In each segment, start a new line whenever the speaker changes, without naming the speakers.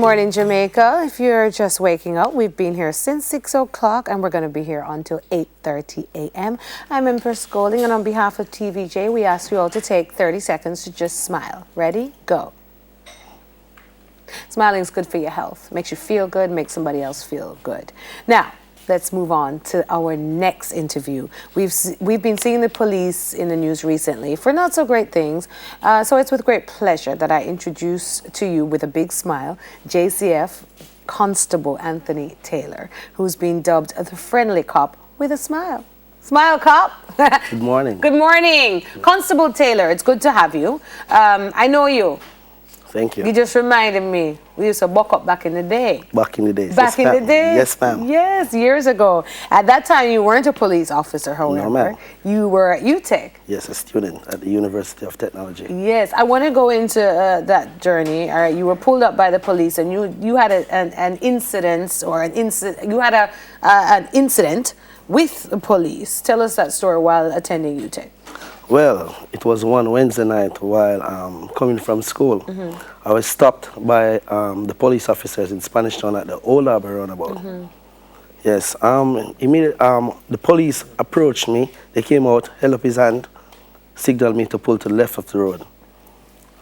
morning, Jamaica. If you're just waking up, we've been here since 6 o'clock and we're going to be here until 8:30 a.m. I'm Empress Golding, and on behalf of TVJ, we ask you all to take 30 seconds to just smile. Ready? Go. Smiling is good for your health. Makes you feel good, makes somebody else feel good. Now, let's move on to our next interview. We've been seeing the police in the news recently for not so great things. So it's with great pleasure that I introduce to you, with a big smile, JCF Constable Anthony Taylor, who's been dubbed the friendly cop with a smile. Smile, cop.
Good morning.
Good morning. Constable Taylor, it's good to have you. I know you.
Thank you.
You just reminded me, we used to buck up back in the day.
Back in the days.
Back in the day?
Yes, ma'am.
Yes, years ago. At that time, you weren't a police officer, however.
No, ma'am.
You were at UTech.
Yes, a student at the University of Technology.
Yes, I want to go into that journey. All right, you were pulled up by the police, and you had an incident, or you had an incident with the police. Tell us that story while attending UTech.
Well, it was one Wednesday night while coming from school. I was stopped by the police officers in Spanish Town at the Old Harbour roundabout. Yes, immediately the police approached me. They came out, held up his hand, signaled me to pull to the left of the road.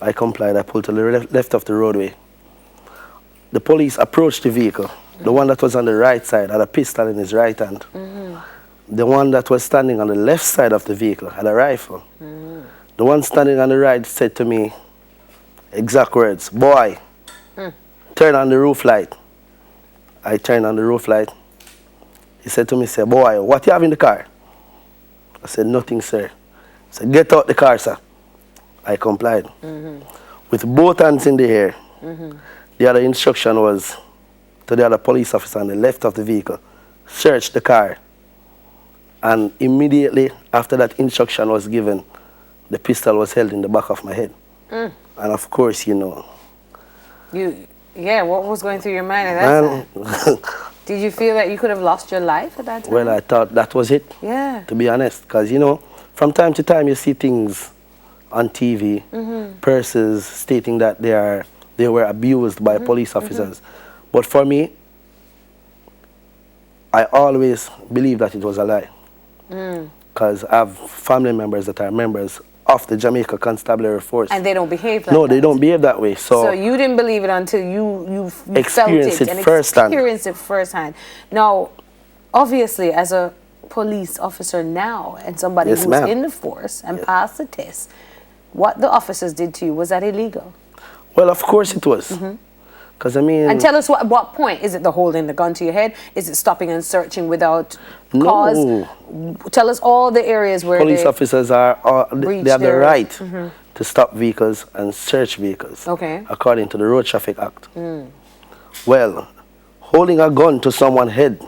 I complied. I pulled to the left of the roadway. The police approached the vehicle. The one that was on the right side had a pistol in his right hand. The one that was standing on the left side of the vehicle had a rifle. The one standing on the right said to me, exact words, "Boy, turn on the roof light." I turned on the roof light. He said to me, "Say, boy, what you have in the car?" I said, "Nothing, sir." He said, "Get out the car, sir." I complied. With both hands in the air, the other instruction was to the other police officer on the left of the vehicle, search the car. And immediately after that instruction was given, the pistol was held in the back of my head. And of course, you know.
Yeah, what was going through your mind at that time? Did you feel that you could have lost your life at that time?
Well, I thought that was it,
yeah,
to be honest. Because, you know, from time to time you see things on TV, persons stating that they were abused by police officers. But for me, I always believed that it was a lie. Because I have family members that are members of the Jamaica Constabulary Force.
And they don't behave like
No,
that.
they don't behave that way. So
you didn't believe it until you felt
experienced
it
it
and
firsthand.
experienced it firsthand. Now, obviously, as a police officer now, and somebody
Yes,
who's
ma'am.
in the force and passed the test, what the officers did to you, was that illegal?
Well, of course it was. Because, I mean...
And tell us at what point. Is it the holding the gun to your head? Is it stopping and searching without cause?
No.
Tell us all the areas where
police officers they have the right to stop vehicles and search vehicles.
Okay.
According to the Road Traffic Act. Well, holding a gun to someone's head,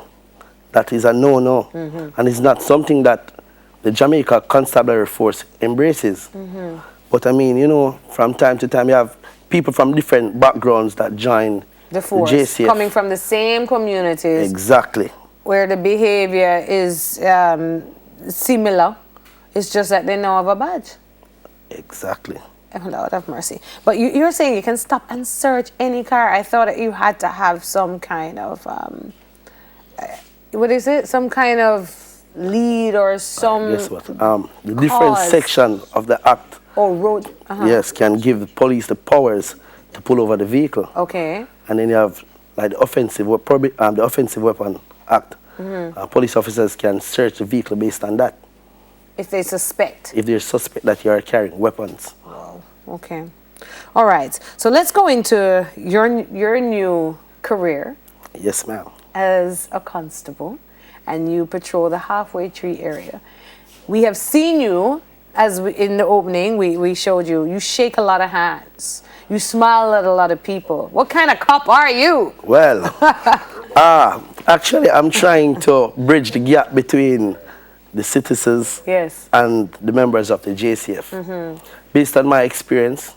that is a no-no. And it's not something that the Jamaica Constabulary Force embraces. But I mean, you know, from time to time you have people from different backgrounds that join
the force,
the JCF.
coming from the same communities.
Exactly.
Where the behavior is similar. It's just that they now have a badge.
Exactly.
Oh, Lord have mercy. But you're saying you can stop and search any car. I thought that you had to have some kind of, what is it? Some kind of lead or some...
Guess what? The different section of the act,
or road.
yes, can give the police the powers to pull over the vehicle.
Okay.
And then you have like the offensive weapon act. Police officers can search the vehicle based on that.
If they suspect.
If they suspect that you are carrying weapons.
Wow. Okay. All right. So let's go into your new career.
Yes, ma'am.
As a constable, and you patrol the Halfway Tree area. We have seen you, in the opening, we showed you, you shake a lot of hands. You smile at a lot of people. What kind of cop are you?
Well, actually, I'm trying to bridge the gap between the citizens and the members of the JCF. Based on my experience,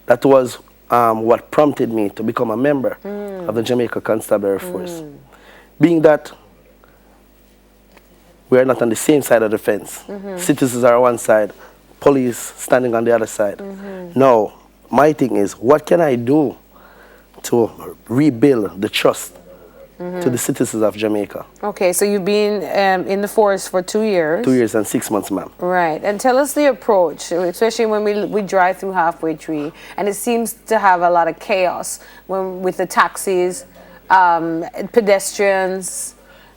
that was what prompted me to become a member of the Jamaica Constabulary Force. Being that we are not on the same side of the fence. Citizens are on one side, police standing on the other side. Now, my thing is, what can I do to rebuild the trust to the citizens of Jamaica.
Okay, so you've been in the force for 2 years.
2 years and 6 months, ma'am.
Right, and tell us the approach, especially when we drive through Halfway Tree, and it seems to have a lot of chaos with the taxis, pedestrians.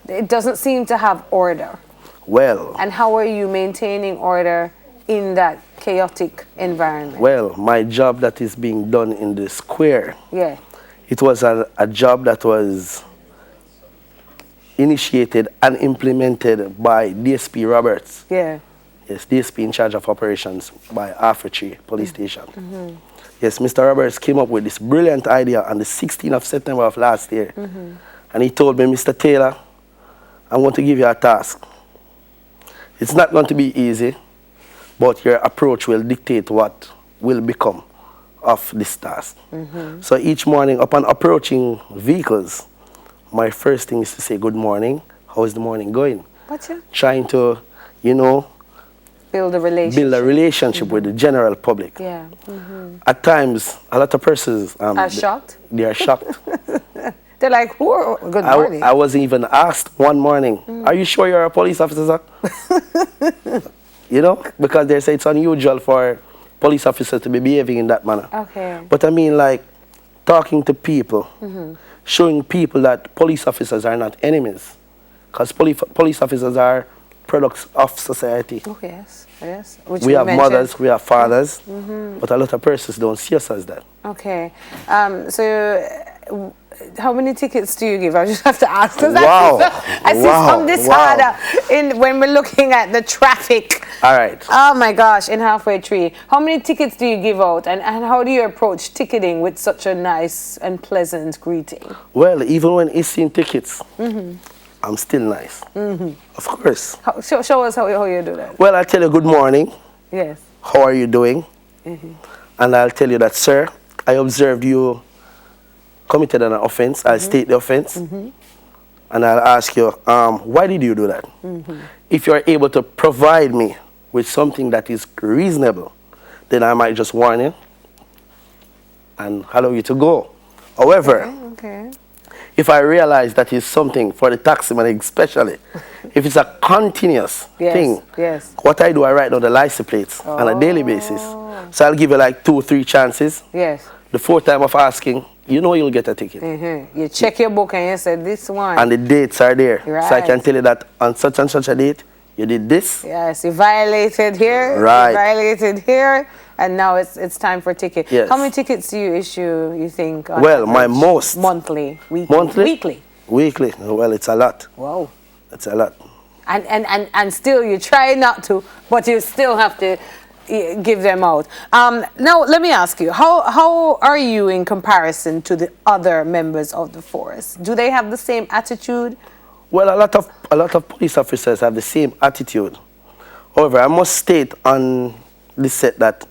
It doesn't seem to have order.
Well.
And how are you maintaining order in that chaotic environment?
Well, my job that is being done in the square.
Yeah.
It was a job that was initiated and implemented by DSP Roberts.
Yeah.
Yes, DSP in charge of operations by Halfway Tree Police Station. Yes, Mr. Roberts came up with this brilliant idea on the 16th of September of last year. And he told me, Mr. Taylor, I want to give you a task. It's not going to be easy, but your approach will dictate what will become of this task. So each morning, upon approaching vehicles, my first thing is to say, good morning, how is the morning going? Trying to, you know,
build a relationship
with the general public.
Yeah.
At times, a lot of persons
are shocked.
They are shocked.
They're like, who? Good morning.
I was even asked one morning, are you sure you're a police officer, sir? You know, because they say it's unusual for police officers to be behaving in that manner.
Okay.
But I mean, like, talking to people, showing people that police officers are not enemies, because police officers are products of society.
Oh, yes, yes. Which
we have mothers, we have fathers, but a lot of persons don't see us as that.
Okay. So, how many tickets do you give? I just have to ask.
Wow.
I see some disorder when we're looking at the traffic.
All right.
Oh my gosh, in Halfway Tree. How many tickets do you give out, and how do you approach ticketing with such a nice and pleasant greeting?
Well, even when issuing tickets, I'm still nice. Of course.
Show us how you do that.
Well, I'll tell you good morning.
Yes.
How are you doing? And I'll tell you that, sir, I observed you committed an offense. I'll state the offense. And I'll ask you, why did you do that? If you're able to provide me with something that is reasonable, then I might just warn you and allow you to go. However, if I realize that is something for the taximan especially, if it's a continuous thing, what I do, I write down the license plates on a daily basis. So I'll give you like 2 or 3 chances.
Yes.
The 4th time of asking, you know you'll get a ticket.
You check your book and you say this one.
And the dates are there.
Right.
So I can tell you that on such and such a date, you did this.
Yes, you violated here.
Right.
You violated here. And now it's time for a ticket.
Yes.
How many tickets do you issue, you think?
Well, my most.
Monthly, weekly.
Monthly?
Weekly.
Weekly. Well, it's a lot.
Wow.
It's a lot.
And still you try not to, but you still have to give them out. Now, let me ask you, how are you in comparison to the other members of the force? Do they have the same attitude?
Well, a lot of police officers have the same attitude. However, I must state on this set that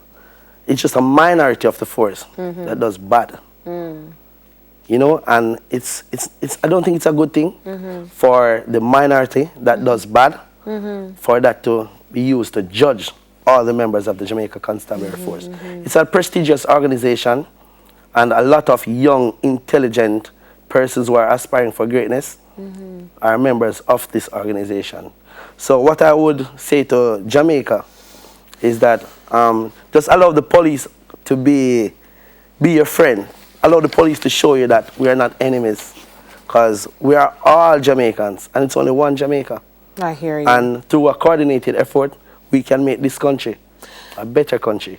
it's just a minority of the force that does bad. You know, and it's I don't think it's a good thing for the minority that does bad for that to be used to judge all the members of the Jamaica Constabulary Force. It's a prestigious organization, and a lot of young, intelligent persons who are aspiring for greatness are members of this organization. So what I would say to Jamaica is that just allow the police to be your friend. Allow the police to show you that we are not enemies, because we are all Jamaicans, and it's only one Jamaica.
I hear you.
And through a coordinated effort, we can make this country a better country.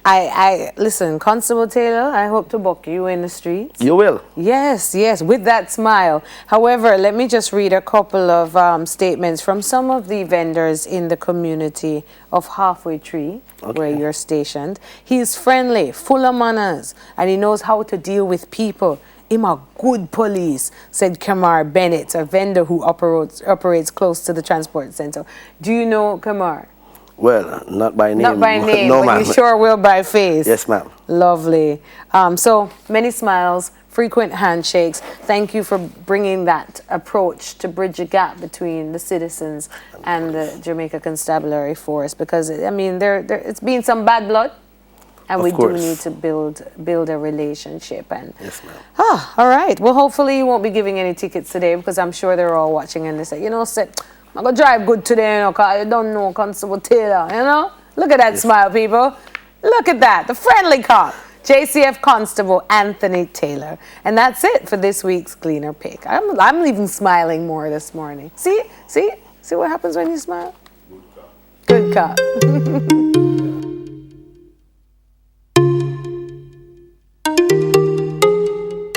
Listen, Constable Taylor, I hope to book you in the streets.
You will.
Yes, yes, with that smile. However, let me just read a couple of statements from some of the vendors in the community of Halfway Tree, where you're stationed. He's friendly, full of manners, and he knows how to deal with people. Him a good police, said Kamar Bennett, a vendor who operates close to the transport center. Do you know Kamar?
Well, not by name.
Not by name,
no,
but you sure will by face.
Yes, ma'am.
Lovely. So many smiles, frequent handshakes. Thank you for bringing that approach to bridge a gap between the citizens and the Jamaica Constabulary Force, because I mean, it's been some bad blood, And
Of
we
course.
do need to build a relationship. And
Yes, ma'am.
all right. Well, hopefully you won't be giving any tickets today, because I'm sure they're all watching and they say, I'm going to drive good today, because I don't know Constable Taylor, Look at that smile, people. Look at that. The friendly cop. JCF Constable Anthony Taylor. And that's it for this week's Gleaner Pick. I'm even smiling more this morning. See what happens when you smile? Good cop.